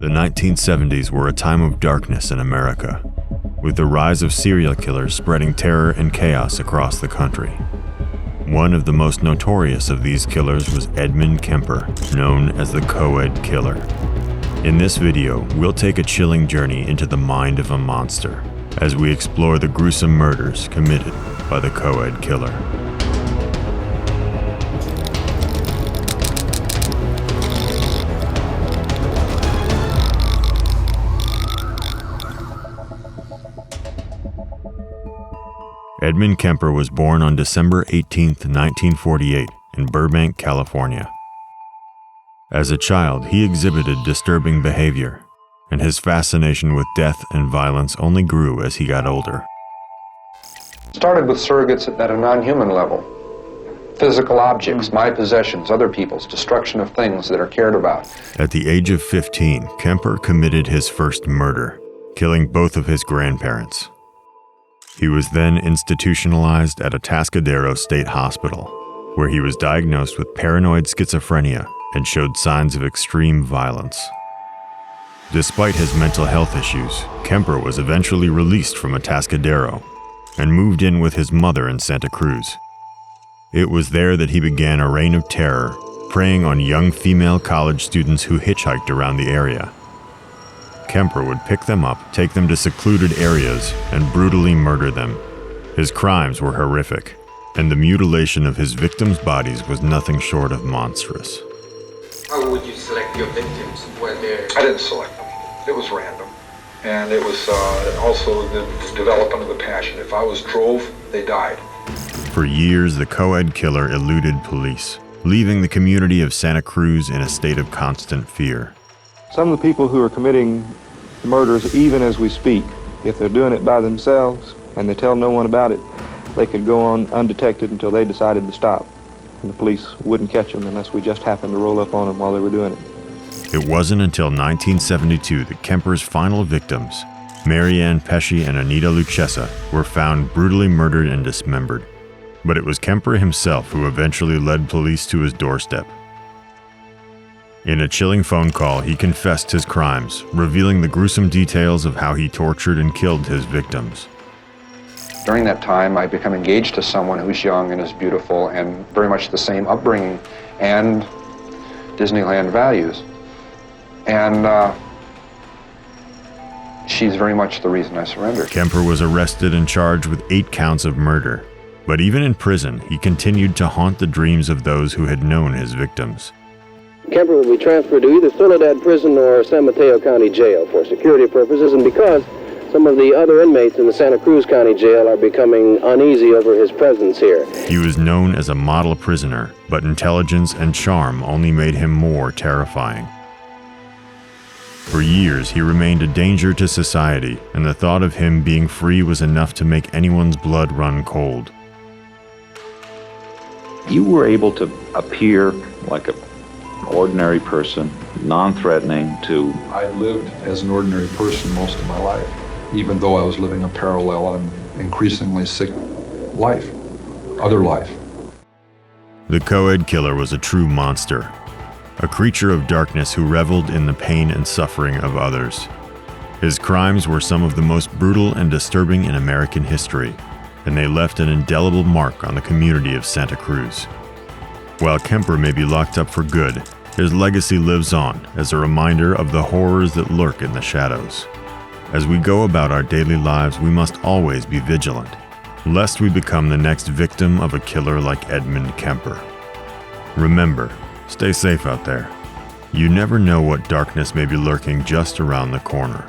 The 1970s were a time of darkness in America, with the rise of serial killers spreading terror and chaos across the country. One of the most notorious of these killers was Edmund Kemper, known as the Co-Ed Killer. In this video, we'll take a chilling journey into the mind of a monster as we explore the gruesome murders committed by the Co-Ed Killer. Edmund Kemper was born on December 18, 1948, in Burbank, California. As a child, he exhibited disturbing behavior, and his fascination with death and violence only grew as he got older. Started with surrogates at a non-human level. Physical objects, my possessions, other people's, destruction of things that are cared about. At the age of 15, Kemper committed his first murder, killing both of his grandparents. He was then institutionalized at a Atascadero State Hospital, where he was diagnosed with paranoid schizophrenia and showed signs of extreme violence. Despite his mental health issues, Kemper was eventually released from Atascadero and moved in with his mother in Santa Cruz. It was there that he began a reign of terror, preying on young female college students who hitchhiked around the area. Kemper would pick them up, take them to secluded areas, and brutally murder them. His crimes were horrific, and the mutilation of his victims' bodies was nothing short of monstrous. How would you select your victims? I didn't select them. It was random. And it was also developed under the passion. If I was drove, they died. For years, the Co-Ed Killer eluded police, leaving the community of Santa Cruz in a state of constant fear. Some of the people who are committing murders, even as we speak, if they're doing it by themselves and they tell no one about it, they could go on undetected until they decided to stop. And the police wouldn't catch them unless we just happened to roll up on them while they were doing it. It wasn't until 1972 that Kemper's final victims, Marianne Pesce and Anita Lucchesa, were found brutally murdered and dismembered. But it was Kemper himself who eventually led police to his doorstep. In a chilling phone call, he confessed his crimes, revealing the gruesome details of how he tortured and killed his victims. During that time, I became engaged to someone who's young and is beautiful and very much the same upbringing and Disneyland values. And she's very much the reason I surrendered. Kemper was arrested and charged with 8 counts of murder. But even in prison, he continued to haunt the dreams of those who had known his victims. Kemper will be transferred to either Soledad Prison or San Mateo County Jail for security purposes and because some of the other inmates in the Santa Cruz County Jail are becoming uneasy over his presence here. He was known as a model prisoner, but intelligence and charm only made him more terrifying. For years, he remained a danger to society, and the thought of him being free was enough to make anyone's blood run cold. You were able to appear like an ordinary person, non-threatening to... I lived as an ordinary person most of my life, even though I was living a parallel and increasingly sick life, other life. The Co-Ed Killer was a true monster, a creature of darkness who reveled in the pain and suffering of others. His crimes were some of the most brutal and disturbing in American history, and they left an indelible mark on the community of Santa Cruz. While Kemper may be locked up for good, his legacy lives on as a reminder of the horrors that lurk in the shadows. As we go about our daily lives, we must always be vigilant, lest we become the next victim of a killer like Edmund Kemper. Remember, stay safe out there. You never know what darkness may be lurking just around the corner.